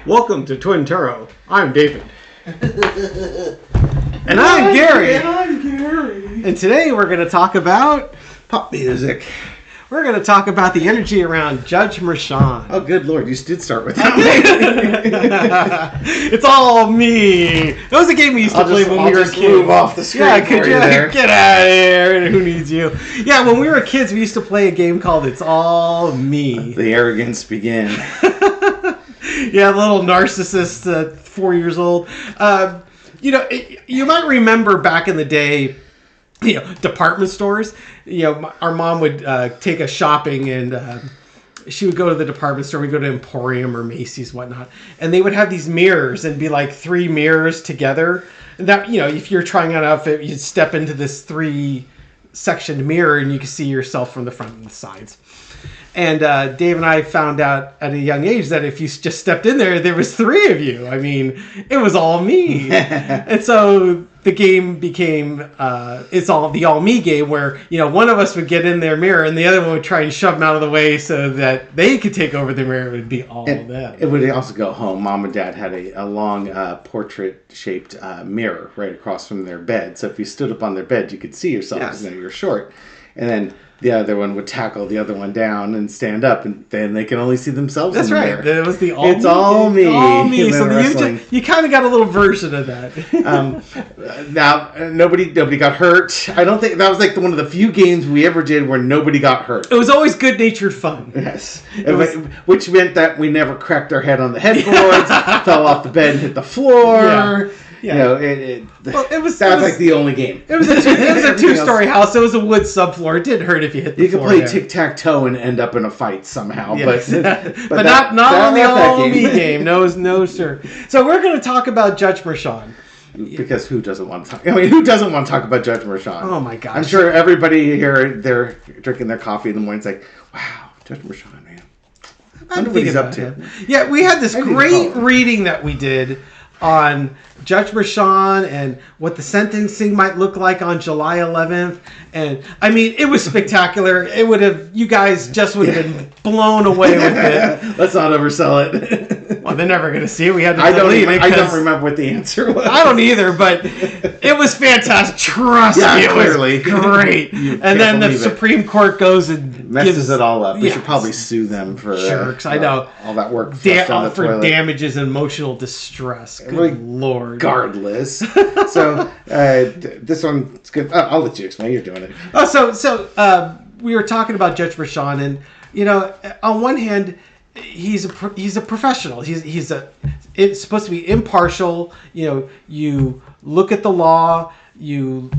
Welcome to Twin Turo. I'm David. And I'm Gary. And I'm Gary. And today we're going to talk about Pop music. We're going to talk about the energy around Judge Merchan. Oh, good Lord. You did start with that. It's all me. That was a game we used to play when we were kids. Move off the screen. Yeah, could for you you there. get out of here? Who needs you? Yeah, when we were kids, we used to play a game called It's All Me. The arrogance begin. Yeah, little narcissist at 4 years old. You might remember back in the day, department stores. Our mom would take us shopping, and she would go to the department store. We'd go to Emporium or Macy's, whatnot, and they would have these mirrors and be like 3 mirrors together. And that, if you're trying on an outfit, you'd step into this 3-sectioned mirror, and you could see yourself from the front and the sides. And Dave and I found out at a young age that if you just stepped in there was 3 of you. I mean, it was all me. And so the game became it's all the all me game, where one of us would get in their mirror and the other one would try and shove them out of the way so that they could take over the mirror. It would be all of them. It would also go home. Mom and Dad had a long portrait-shaped mirror right across from their bed. So if you stood up on their bed, you could see yourself because you're short. And then the other one would tackle the other one down and stand up, and then they can only see themselves. That's in the right. mirror. It was the all It's me. all me. All me. So Wrestling. you kind of got a little version of that. Now nobody got hurt. I don't think that was like one of the few games we ever did where nobody got hurt. It was always good-natured fun. Yes, which meant that we never cracked our head on the headboards, fell off the bed and hit the floor. Yeah. That was like the only game. It was a 2-story house. It was a wood subfloor. It didn't hurt if you hit the floor. You could play tic-tac-toe and end up in a fight somehow. Yes. But not on the all-me game. No, sir. So we're going to talk about Judge Merchan. Because who doesn't want to talk? Who doesn't want to talk about Judge Merchan? Oh my gosh! I'm sure everybody here, they're drinking their coffee in the morning. It's like, wow, Judge Merchan, man. I wonder what he's up to. Yeah, we had this great reading that we did on Judge Merchan and what the sentencing might look like on July 11th. And I mean, it was spectacular. You guys just would have been blown away with it. Let's not oversell it. Well, they're never going to see it. We had to I delete it. I don't remember what the answer was. I don't either, but it was fantastic. Trust me, clearly. It was great. And then the Supreme Court goes and messes it all up. We should probably sue them for jerks. I know all that work for damages and emotional distress. Good Lord. Regardless. So this one's good. I'll let you explain. You're doing it. So we were talking about Judge Merchan, and on one hand, he's a professional. It's supposed to be impartial. You look at the law. You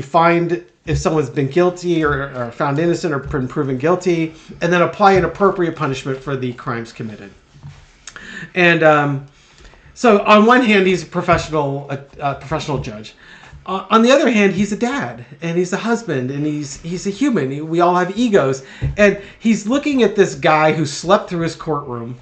find if someone's been guilty or found innocent or been proven guilty, and then apply an appropriate punishment for the crimes committed. And so on one hand, he's a professional judge. On the other hand, he's a dad, and he's a husband, and he's a human. We all have egos. And he's looking at this guy who slept through his courtroom,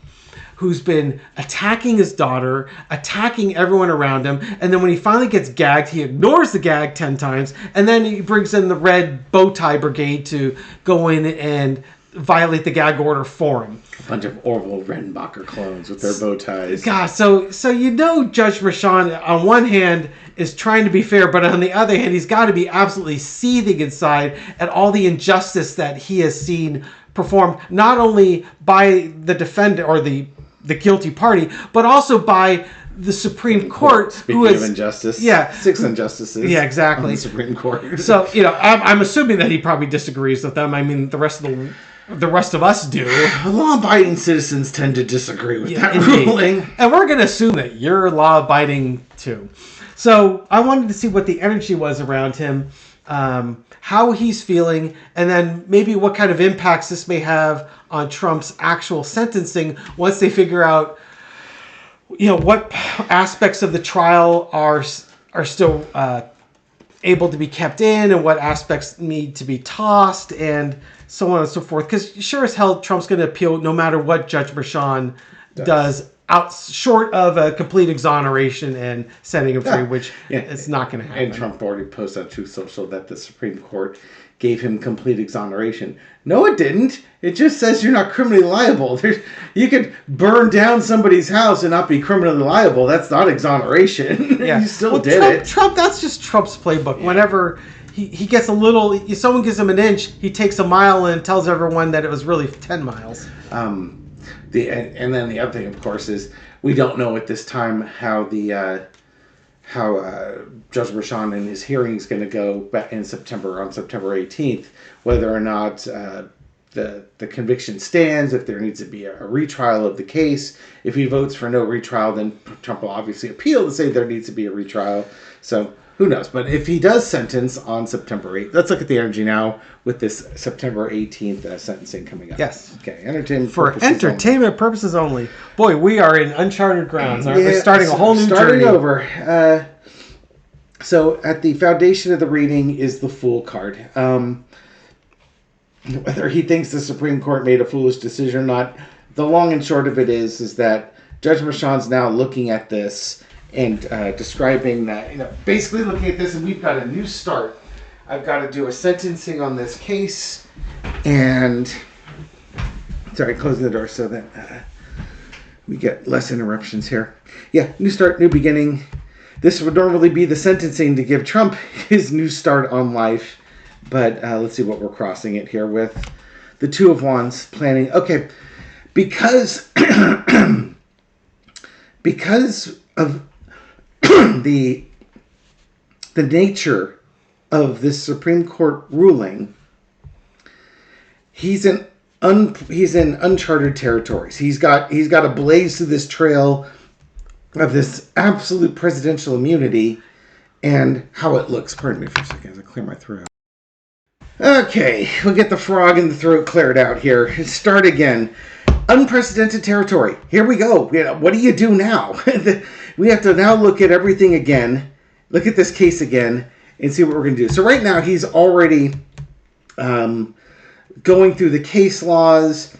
who's been attacking his daughter, attacking everyone around him, and then when he finally gets gagged, he ignores the gag 10 times, and then he brings in the red bow tie brigade to go in and violate the gag order for him. A bunch of Orville Redenbacher clones with their bow ties. God, so Judge Merchan, on one hand, is trying to be fair, but on the other hand, he's got to be absolutely seething inside at all the injustice that he has seen performed, not only by the defendant or the guilty party, but also by the Supreme Court. Speaking of injustice, 6 injustices. Yeah, exactly. On the Supreme Court. So I'm assuming that he probably disagrees with them. I mean, the rest of us do. Law-abiding citizens tend to disagree with that indeed. ruling, and we're going to assume that you're law-abiding too. So I wanted to see what the energy was around him, how he's feeling, and then maybe what kind of impacts this may have on Trump's actual sentencing once they figure out, what aspects of the trial are still able to be kept in and what aspects need to be tossed and so on and so forth. Because sure as hell, Trump's going to appeal no matter what Judge Merchan does short of a complete exoneration and setting him free, which is not going to happen. And Trump already posted on Truth Social that the Supreme Court gave him complete exoneration. No, it didn't. It just says you're not criminally liable. You could burn down somebody's house and not be criminally liable. That's not exoneration. Yeah. You still did it. Trump, that's just Trump's playbook. Yeah. Whenever he gets a little, someone gives him an inch, he takes a mile and tells everyone that it was really 10 miles. And then the other thing, of course, is we don't know at this time how Judge Merchan and his hearing is going to go back on September 18th, whether or not the conviction stands, if there needs to be a retrial of the case. If he votes for no retrial, then Trump will obviously appeal to say there needs to be a retrial. So who knows? But if he does sentence on September 8th, let's look at the energy now with this September 18th sentencing coming up. Yes. Okay, entertainment purposes only. Boy, we are in uncharted grounds, aren't we? Starting a whole new journey. Starting over. So at the foundation of the reading is the Fool card. Whether he thinks the Supreme Court made a foolish decision or not, the long and short of it is that Judge Merchan's now looking at this and describing that, basically looking at this, and we've got a new start. I've got to do a sentencing on this case, and sorry, closing the door so that we get less interruptions here. Yeah, new start, new beginning. This would normally be the sentencing to give Trump his new start on life, but let's see what we're crossing it here with. The Two of Wands planning. Okay, because of the nature of this Supreme Court ruling, he's in uncharted territories. He's got to blaze through this trail of this absolute presidential immunity and how it looks. Pardon me for a second as I clear my throat. Okay, we'll get the frog in the throat cleared out here. Start again. Unprecedented territory. Here we go. What do you do now? We have to now look at everything again, look at this case again, and see what we're going to do. So right now, he's already going through the case laws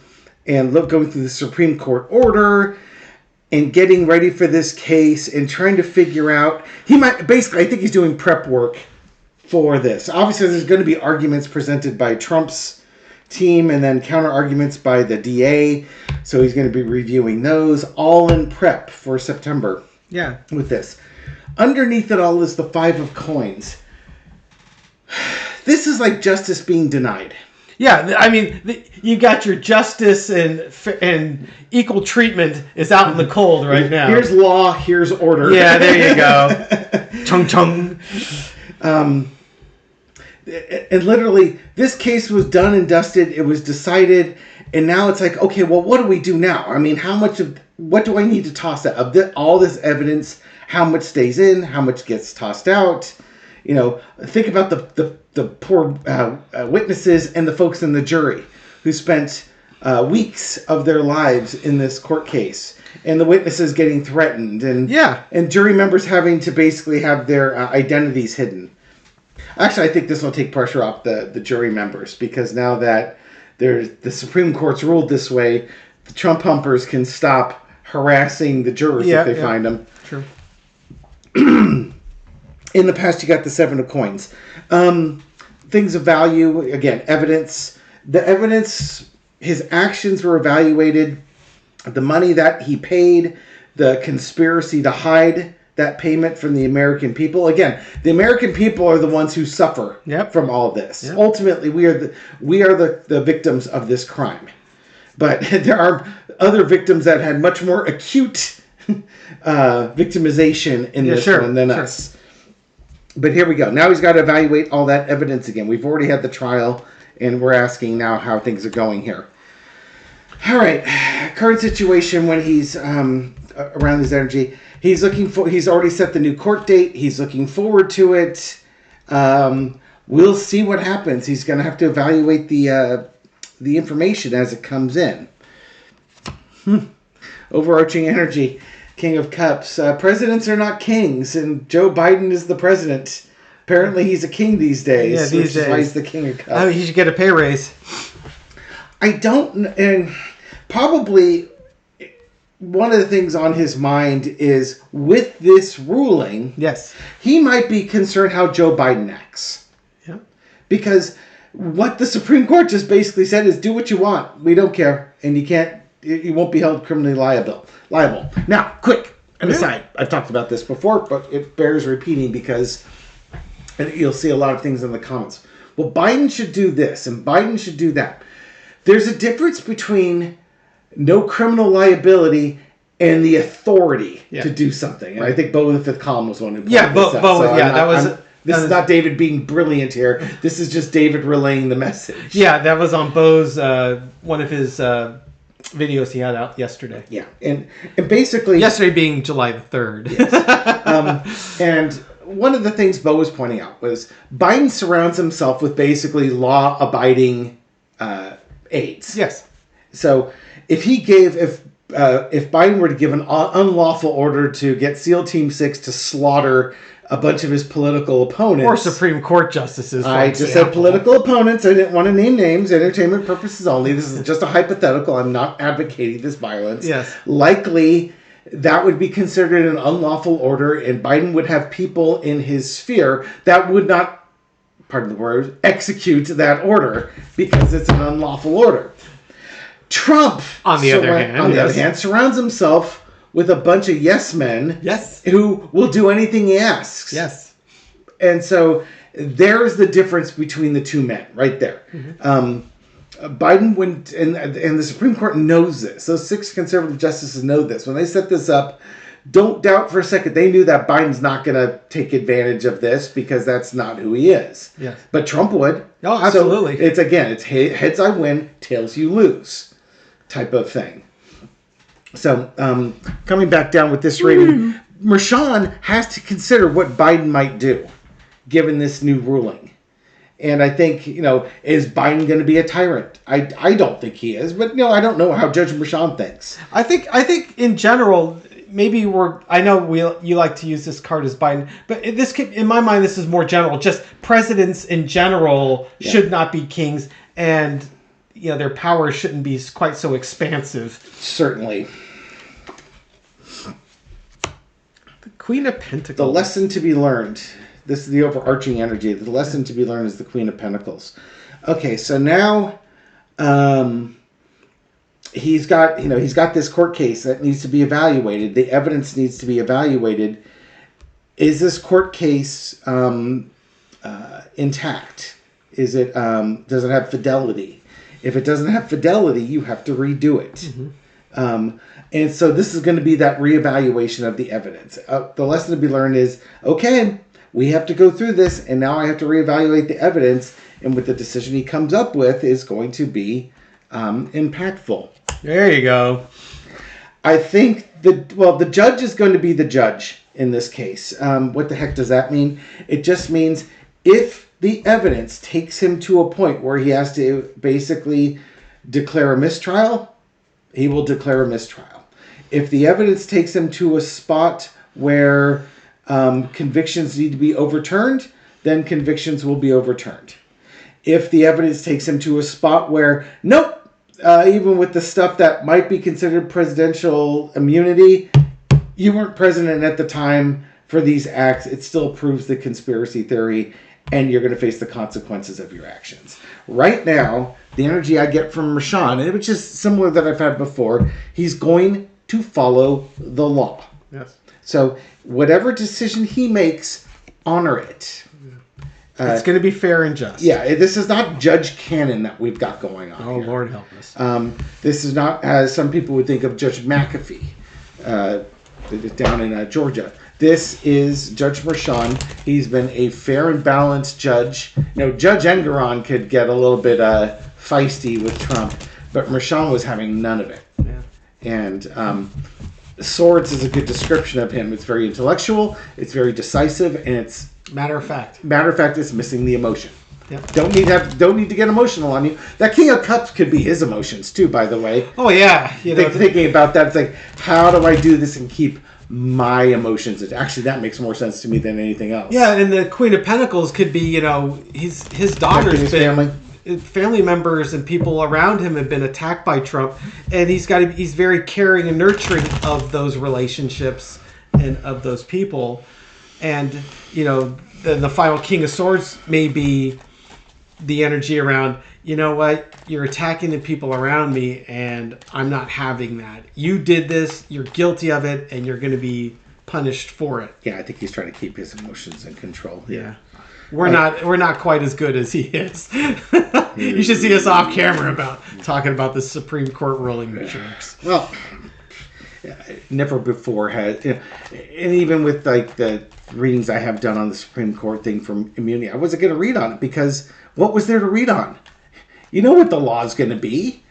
and going through the Supreme Court order and getting ready for this case and trying to figure out. I think he's doing prep work for this. Obviously, there's going to be arguments presented by Trump's team and then counter arguments by the DA. So he's going to be reviewing those all in prep for September. Yeah. With this. Underneath it all is the Five of Coins. This is like justice being denied. Yeah, I mean, you got your justice and equal treatment is out in the cold right now. Here's law, here's order. Yeah, there you go. Chung chung. And literally, this case was done and dusted. It was decided, and now it's like, okay, well, what do we do now? I mean, what do I need to toss out of all this evidence? How much stays in? How much gets tossed out? Think about the poor witnesses and the folks in the jury who spent weeks of their lives in this court case, and the witnesses getting threatened, and jury members having to basically have their identities hidden. Actually, I think this will take pressure off the jury members, because now that the Supreme Court's ruled this way, the Trump humpers can stop harassing the jurors if they find them. True. In the past, you got the Seven of Coins. Things of value, again, evidence. The evidence, his actions were evaluated. The money that he paid, the conspiracy to hide that payment from the American people. Again, the American people are the ones who suffer from all this. Yep. Ultimately, we are the victims of this crime. But there are other victims that had much more acute victimization in this one than us. But here we go. Now he's got to evaluate all that evidence again. We've already had the trial, and we're asking now how things are going here. All right. Current situation when he's around his energy. He's already set the new court date. He's looking forward to it. We'll see what happens. He's going to have to evaluate the information as it comes in. Overarching energy. King of Cups. Presidents are not kings, and Joe Biden is the president. Apparently, he's a king these days. Yeah, these days. Which is why he's the King of Cups. I mean, he should get a pay raise. I don't, and probably one of the things on his mind is with this ruling. Yes, he might be concerned how Joe Biden acts. Yeah, because what the Supreme Court just basically said is do what you want. We don't care. And you won't be held criminally liable. Now, quick, an aside. I've talked about this before, but it bears repeating because you'll see a lot of things in the comments. Well, Biden should do this and Biden should do that. There's a difference between no criminal liability and the authority to do something. And I think Bo, the fifth column, was one who pointed this out. This is not David being brilliant here. This is just David relaying the message. Yeah, that was on Bo's, one of his videos he had out yesterday. Yeah, and basically... Yesterday being July the 3rd. Yes. And one of the things Bo was pointing out was Biden surrounds himself with basically law-abiding aides. Yes. So if Biden were to give an unlawful order to get SEAL Team 6 to slaughter a bunch of his political opponents. Or Supreme Court justices. I just said political opponents. I didn't want to name names. Entertainment purposes only. This is just a hypothetical. I'm not advocating this violence. Yes. Likely, that would be considered an unlawful order, and Biden would have people in his sphere that would not, pardon the word, execute that order because it's an unlawful order. Trump, on the other hand, surrounds himself with a bunch of yes men who will do anything he asks. Yes. And so there's the difference between the two men right there. Biden went, and the Supreme Court knows this. Those 6 conservative justices know this. When they set this up, don't doubt for a second, they knew that Biden's not going to take advantage of this because that's not who he is. Yes. But Trump would. Oh, absolutely. So it's heads I win, tails you lose type of thing. So, coming back down with this rating, Mershon has to consider what Biden might do, given this new ruling. And I think, is Biden going to be a tyrant? I don't think he is, but I don't know how Judge Mershon thinks. I think in general, maybe I know you like to use this card as Biden, but in my mind, this is more general. Just presidents in general should not be kings, and their power shouldn't be quite so expansive. Certainly. The Queen of Pentacles. The lesson to be learned. This is the overarching energy. The lesson to be learned is the Queen of Pentacles. Okay, so now he's got this court case that needs to be evaluated. The evidence needs to be evaluated. Is this court case intact? Is it does it have fidelity? If it doesn't have fidelity, you have to redo it. Mm-hmm. And so this is going to be that reevaluation of the evidence. The lesson to be learned is, okay, we have to go through this, and now I have to reevaluate the evidence, and what the decision he comes up with is going to be impactful. There you go. I think the judge is going to be the judge in this case. What the heck does that mean? It just means if the evidence takes him to a point where he has to basically declare a mistrial, he will declare a mistrial. If the evidence takes him to a spot where convictions need to be overturned, then convictions will be overturned. If the evidence takes him to a spot where, nope, even with the stuff that might be considered presidential immunity, you weren't president at the time for these acts, it still proves the conspiracy theory, and you're going to face the consequences of your actions. Right now, the energy I get from Mershon, which is similar that I've had before, he's going to follow the law. Yes. So whatever decision he makes, honor it. It's going to be fair and just. Yeah, this is not Judge Cannon that we've got going on. Oh, here. Lord help us. This is not, as some people would think of, Judge McAfee down in Georgia. This is Judge Mershon. He's been a fair and balanced judge. Judge Engoron could get a little bit feisty with Trump, but Mershon was having none of it. Yeah. And Swords is a good description of him. It's very intellectual, it's very decisive, and it's matter of fact, it's missing the emotion. Yep. Don't need to get emotional on you. That King of Cups could be his emotions too, by the way. Oh yeah, thinking about that, it's like, how do I do this and keep my emotions? Actually, that makes more sense to me than anything else. Yeah, and the Queen of Pentacles could be, his daughter's family members and people around him have been attacked by Trump, and he's very caring and nurturing of those relationships and of those people, and the final King of Swords may be the energy around, you know what, you're attacking the people around me, and I'm not having that. You did this, you're guilty of it, and you're going to be punished for it. Yeah, I think he's trying to keep his emotions in control. Yeah. We're not quite as good as he is. You should see us off camera about talking about the Supreme Court ruling jerks. Well, never before had, and even with like the readings I have done on the Supreme Court thing from immunity, I wasn't going to read on it because what was there to read on? You know what the law is going to be.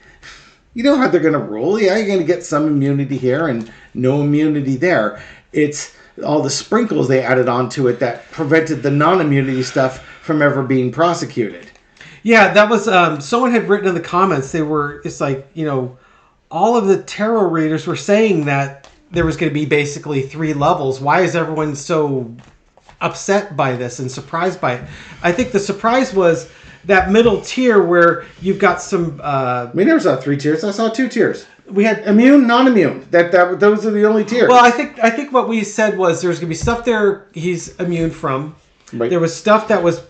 You know how they're going to rule. Yeah, you're going to get some immunity here and no immunity there. It's all the sprinkles they added onto it that prevented the non-immunity stuff from ever being prosecuted. Yeah, that was someone had written in the comments. It's like, you know, all of the tarot readers were saying that there was going to be basically 3 levels. Why is everyone so upset by this and surprised by it? I think the surprise was that middle tier where you've got some. I mean, never saw 3 tiers. I saw 2 tiers. We had immune, non-immune. Those are the only tiers. Well, I think what we said was there's going to be stuff there he's immune from. Right. There was stuff that was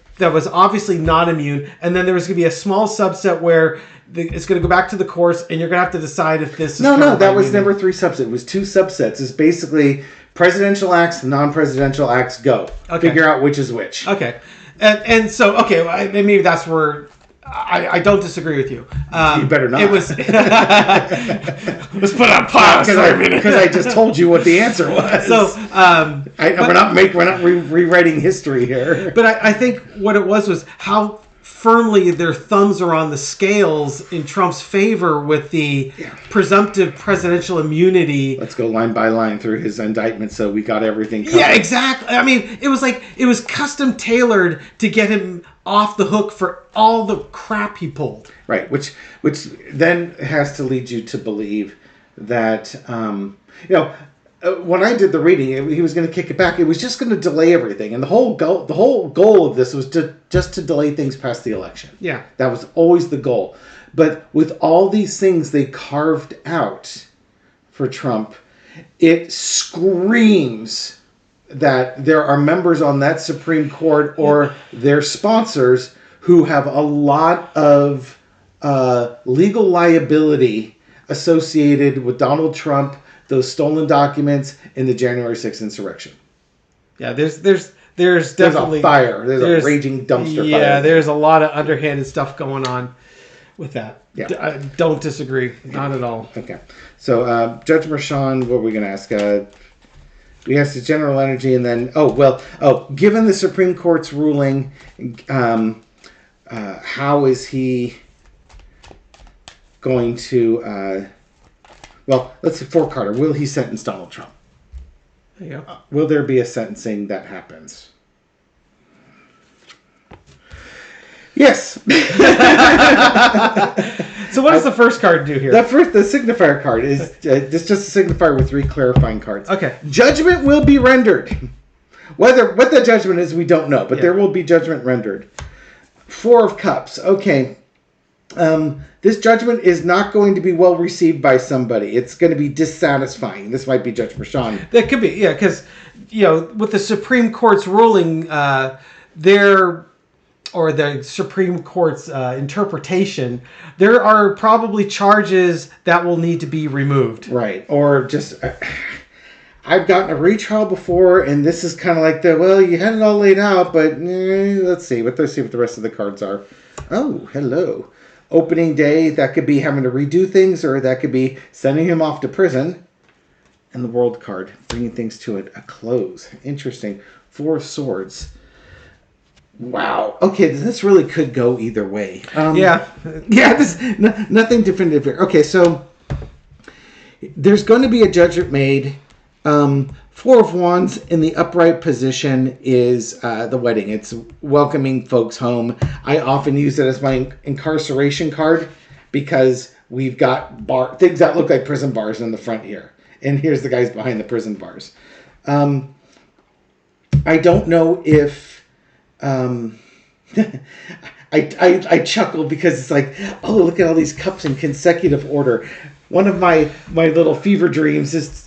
obviously not immune, and then there was going to be a small subset where it's going to go back to the courts, and you're going to have to decide if this is No, that was never 3 subsets. It was 2 subsets. It's basically presidential acts, non-presidential acts, go. Okay. Figure out which is which. Okay. And so, okay, well, maybe that's where I don't disagree with you. You better not. It was... Let's put on pause because I just told you what the answer was. So, we're not rewriting history here. But I think what it was how firmly their thumbs are on the scales in Trump's favor with the presumptive presidential immunity. Let's go line by line through his indictment so we got everything covered. Yeah, exactly. I mean, it was custom tailored to get him off the hook for all the crap he pulled. Right, which then has to lead you to believe that, when I did the reading, he was going to kick it back. It was just going to delay everything, and the whole goal of this was just to delay things past the election. Yeah, that was always the goal. But with all these things they carved out for Trump, it screams that there are members on that Supreme Court or their sponsors who have a lot of legal liability associated with Donald Trump, those stolen documents, in the January 6th insurrection. Yeah, there's definitely a fire. There's a raging dumpster fire. Yeah, there's a lot of underhanded stuff going on with that. Yeah. I don't disagree. Not at all. Okay. So, Judge Merchan, what were we going to ask? We asked the general energy, and then, given the Supreme Court's ruling, how is he going to... let's see, for Carter, will he sentence Donald Trump? There you go. Will there be a sentencing that happens? Yes. So what does the first card do here? The signifier card is just a signifier with 3 clarifying cards. Okay. Judgment will be rendered. What the judgment is, we don't know, but there will be judgment rendered. 4 of Cups. Okay. This judgment is not going to be well received by somebody. It's going to be dissatisfying. This might be Judge Merchan. That could be, yeah, because, with the Supreme Court's ruling, or the Supreme Court's interpretation, there are probably charges that will need to be removed. Right. Or just... I've gotten a retrial before, and this is kind of like you had it all laid out, but let's see what the rest of the cards are. Oh, hello. Opening day, that could be having to redo things, or that could be sending him off to prison. And the World card, bringing things to a close. Interesting. 4 of Swords. Wow. Okay, this really could go either way. Yeah. Nothing definitive here. Okay, so there's going to be a judgment made. 4 of Wands in the upright position is the wedding. It's welcoming folks home. I often use it as my incarceration card because we've got things that look like prison bars in the front here. And here's the guys behind the prison bars. I don't know if... I chuckle because it's like, oh, look at all these cups in consecutive order. One of my little fever dreams is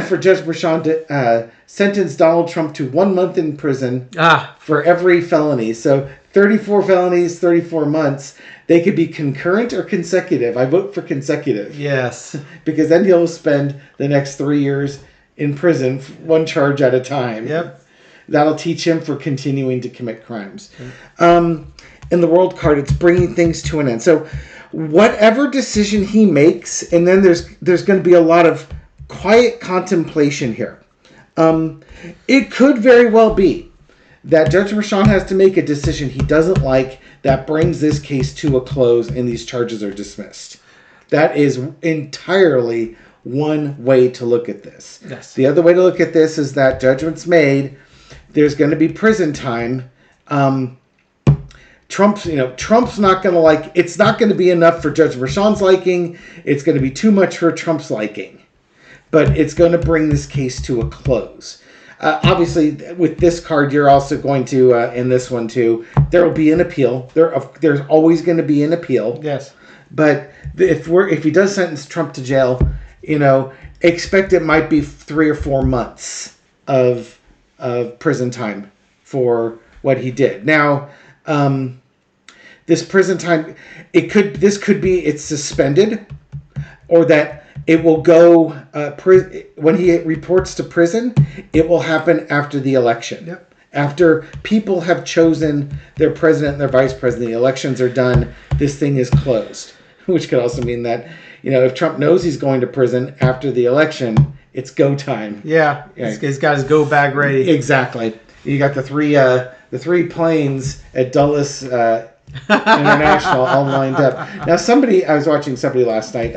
for Judge Merchan to sentence Donald Trump to 1 month in prison for every felony. So 34 felonies, 34 months. They could be concurrent or consecutive. I vote for consecutive. Yes. Because then he'll spend the next 3 years in prison, one charge at a time. Yep. That'll teach him for continuing to commit crimes. In the world card, it's bringing things to an end. So whatever decision he makes, and then there's going to be a lot of quiet contemplation here. It could very well be that Judge Merchan has to make a decision he doesn't like that brings this case to a close and these charges are dismissed. That is entirely one way to look at this. Yes. The other way to look at this is that judgment's made. There's going to be prison time. Trump's not going to like. It's not going to be enough for Judge Merchan's liking. It's going to be too much for Trump's liking. But it's going to bring this case to a close. Obviously, with this card, you're also going to, in this one too, there will be an appeal. There's always going to be an appeal. Yes. But if he does sentence Trump to jail, expect it might be 3 or 4 months of prison time for what he did. Now, this prison time, this could be it's suspended, or that it will go when he reports to prison. It will happen after the election. Yep. After people have chosen their president and their vice president, the elections are done. This thing is closed, which could also mean that if Trump knows he's going to prison after the election, it's go time. Yeah, he's got his go bag ready. Exactly. You got the three planes at Dulles International all lined up. Now, I was watching somebody last night.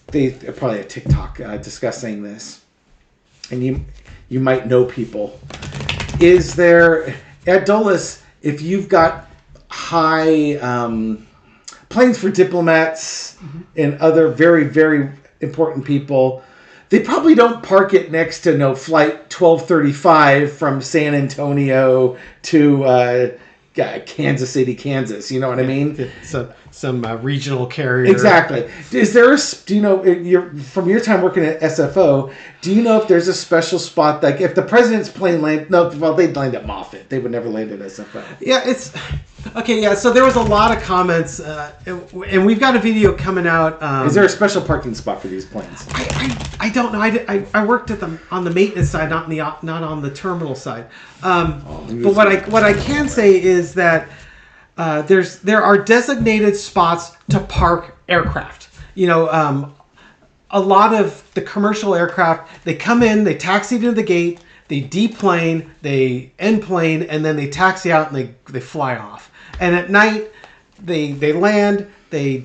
They probably a TikTok discussing this, and you might know people. Is there at Dulles, if you've got high planes for diplomats and other very, very important people, they probably don't park it next to flight 1235 from San Antonio to Kansas City, Kansas. You know what I mean? Some regional carrier. Exactly. Is there from your time working at SFO, do you know if there's a special spot, like if the president's plane they'd land at Moffett. They would never land at SFO. Yeah, it's okay. Yeah, so there was a lot of comments, and we've got a video coming out. Is there a special parking spot for these planes? I don't know. I worked on the maintenance side, not on the terminal side. But what I can say is that there are designated spots to park aircraft. A lot of the commercial aircraft, they come in, they taxi to the gate, they deplane, they enplane, and then they taxi out and they fly off. And at night, they land, they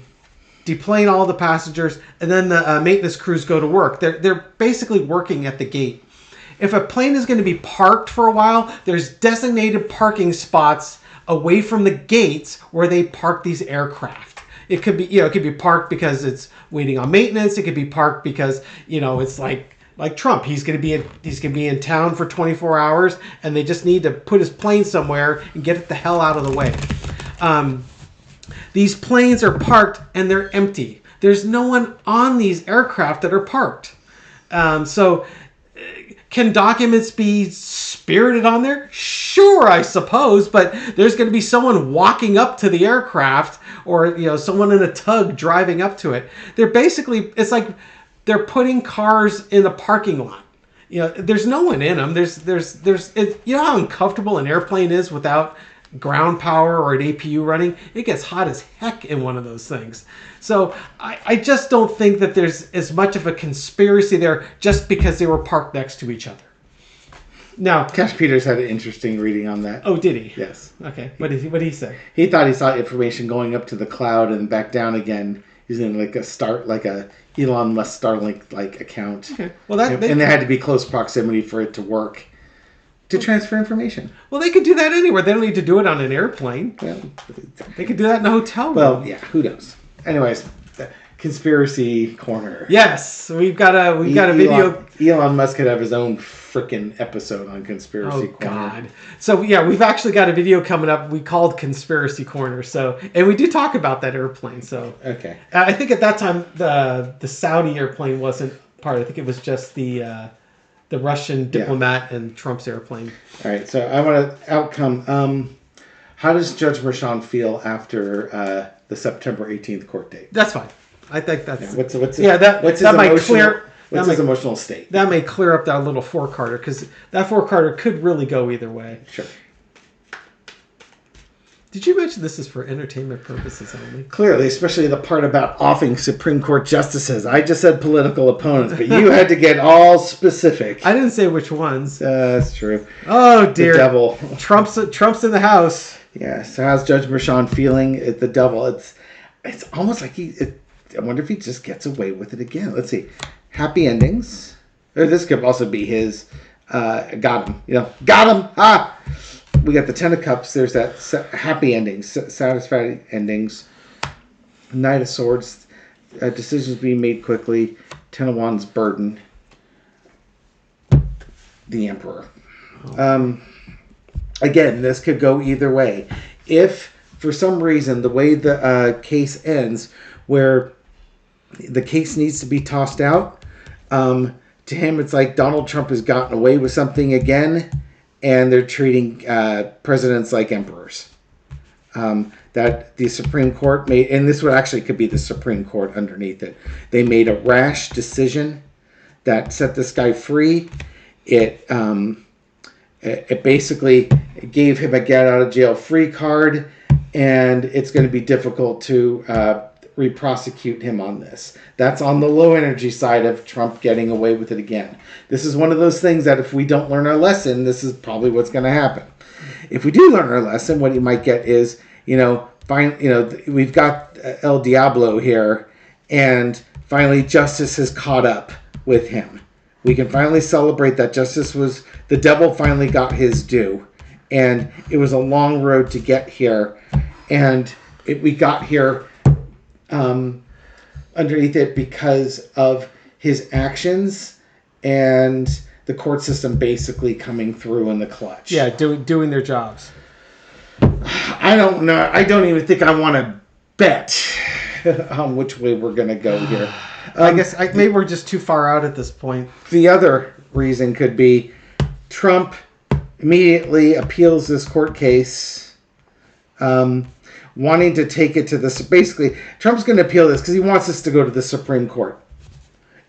deplane all the passengers, and then the maintenance crews go to work. They're basically working at the gate. If a plane is going to be parked for a while, there's designated parking spots away from the gates where they park these aircraft. It could be parked because it's waiting on maintenance. It could be parked because it's like Trump. He's going to be in town for 24 hours, and they just need to put his plane somewhere and get it the hell out of the way. These planes are parked and they're empty. There's no one on these aircraft that are parked. So can documents be spirited on there? Sure, I suppose, but there's going to be someone walking up to the aircraft, or someone in a tug driving up to it. It's like they're putting cars in the parking lot. There's no one in them. You know how uncomfortable an airplane is without ground power or an APU running? It gets hot as heck in one of those things. So I just don't think that there's as much of a conspiracy there just because they were parked next to each other. Now, Cash Peters had an interesting reading on that. Oh, did he? Yes. Okay. What did he say? He thought he saw information going up to the cloud and back down again using like a Elon Musk Starlink account. Okay. Well, and there had to be close proximity for it to work. To transfer information. Well, they could do that anywhere. They don't need to do it on an airplane. Well, they could do that in a hotel room. Well, yeah, who knows? Anyways, conspiracy corner. Yes, we've got a video. Elon Musk could have his own freaking episode on conspiracy corner. Oh God! So yeah, we've actually got a video coming up. We called Conspiracy Corner. And we do talk about that airplane. So okay. I think at that time the Saudi airplane wasn't part. I think it was just the Russian diplomat and Trump's airplane. All right, so I want to outcome. How does Judge Merchan feel after the September 18th court date? That's fine. I think that's... Yeah, what's his emotional state? That may clear up that little four-carter, because that four-carter could really go either way. Sure. Did you mention this is for entertainment purposes only? Clearly, especially the part about offing Supreme Court justices. I just said political opponents, but you had to get all specific. I didn't say which ones. That's true. Oh, dear. The devil. Trump's in the house. Yeah, so how's Judge Merchan feeling at the devil? It's almost like I wonder if he just gets away with it again. Let's see. Happy endings. Or this could also be his got him. Got him. Ah! We got the Ten of Cups. There's that happy endings, satisfying endings. Knight of Swords, decisions being made quickly. Ten of Wands, burden. The Emperor. Again, this could go either way. If, for some reason, the way the case ends, where the case needs to be tossed out, to him it's like Donald Trump has gotten away with something again, and they're treating presidents like emperors. That the Supreme Court made, and this would actually could be the Supreme Court underneath it. They made a rash decision that set this guy free. It basically gave him a get out of jail free card, and it's going to be difficult to re-prosecute him on this. That's on the low energy side of Trump getting away with it again. This is one of those things that if we don't learn our lesson, this is probably what's going to happen. If we do learn our lesson, what you might get is, we've got El Diablo here, and finally justice has caught up with him. We can finally celebrate that the devil finally got his due, and it was a long road to get here, and we got here underneath it because of his actions and the court system basically coming through in the clutch. Yeah, doing their jobs. I don't know. I don't even think I want to bet on which way we're going to go here. I guess maybe we're just too far out at this point. The other reason could be Trump immediately appeals this court case, wanting to take it to basically, Trump's going to appeal this because he wants this to go to the Supreme Court.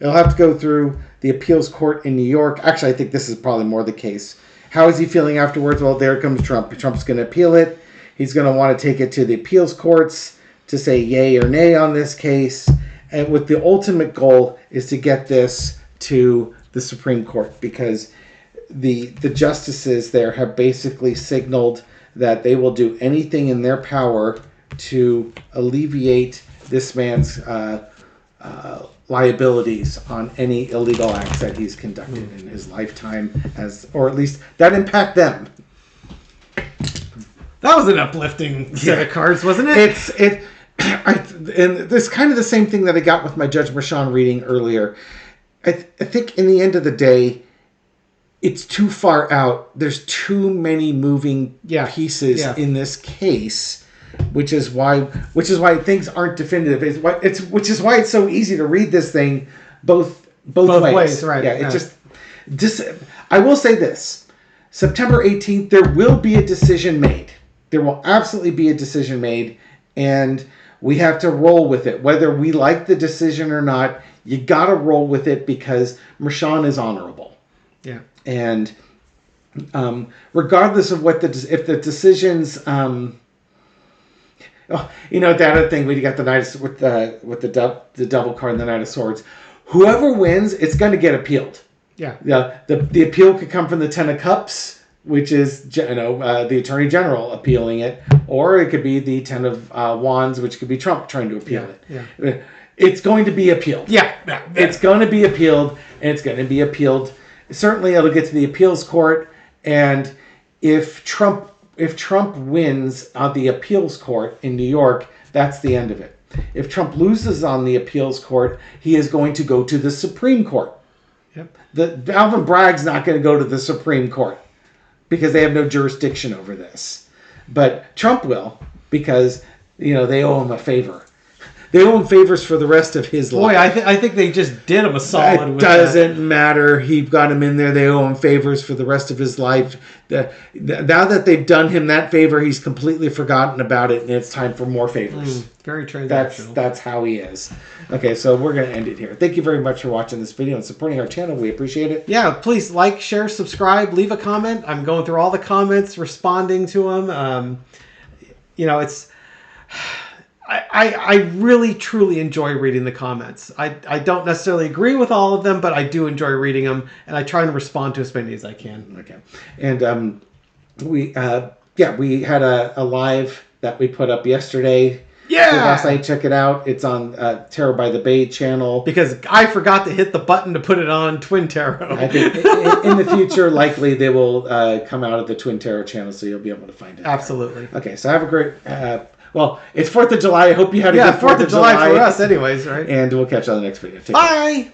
It'll have to go through the appeals court in New York. Actually, I think this is probably more the case. How is he feeling afterwards? Well, there comes Trump. Trump's going to appeal it. He's going to want to take it to the appeals courts to say yay or nay on this case. And with the ultimate goal is to get this to the Supreme Court, because the justices there have basically signaled that they will do anything in their power to alleviate this man's liabilities on any illegal acts that he's conducted in his lifetime, or at least that impact them. That was an uplifting set of cards, wasn't it? And this kind of the same thing that I got with my Judge Merchan reading earlier. I think in the end of the day, it's too far out. There's too many moving pieces in this case, which is why things aren't definitive. Which is why it's so easy to read this thing both ways. Right? Yeah. It just I will say this: September 18th, there will be a decision made. There will absolutely be a decision made, and we have to roll with it. Whether we like the decision or not, you got to roll with it because Merchan is honorable. Yeah. And regardless of if the decisions, the other thing we got the Knight with the double card and the Knight of Swords. Whoever wins, it's going to get appealed. Yeah. The appeal could come from the Ten of Cups, which is the Attorney General appealing it, or it could be the Ten of Wands, which could be Trump trying to appeal it. Yeah. It's going to be appealed. Yeah. It's going to be appealed, and it's going to be appealed. Certainly, it'll get to the appeals court, and if Trump wins on the appeals court in New York, that's the end of it. If Trump loses on the appeals court, he is going to go to the Supreme Court. Yep. Alvin Bragg's not going to go to the Supreme Court because they have no jurisdiction over this. But Trump will, because they owe him a favor. They owe him favors for the rest of his life. Boy, I think they just did him a solid. It with doesn't matter. He got him in there. They owe him favors for the rest of his life. Now that they've done him that favor, he's completely forgotten about it, and it's time for more favors. Very transactional. That's how he is. Okay, so we're going to end it here. Thank you very much for watching this video and supporting our channel. We appreciate it. Yeah, please like, share, subscribe, leave a comment. I'm going through all the comments, responding to them. It's... I really, truly enjoy reading the comments. I don't necessarily agree with all of them, but I do enjoy reading them, and I try to respond to as many as I can. Okay. And we had a live that we put up yesterday. Yeah! Last night, check it out. It's on Tarot by the Bay channel. Because I forgot to hit the button to put it on Twin Tarot. I think in the future, likely they will come out of the Twin Tarot channel, so you'll be able to find it. Absolutely. There. Okay, so have a great... well, it's 4th of July. I hope you had a good 4th of July for us anyways, right? And we'll catch you on the next video. Take Bye! care.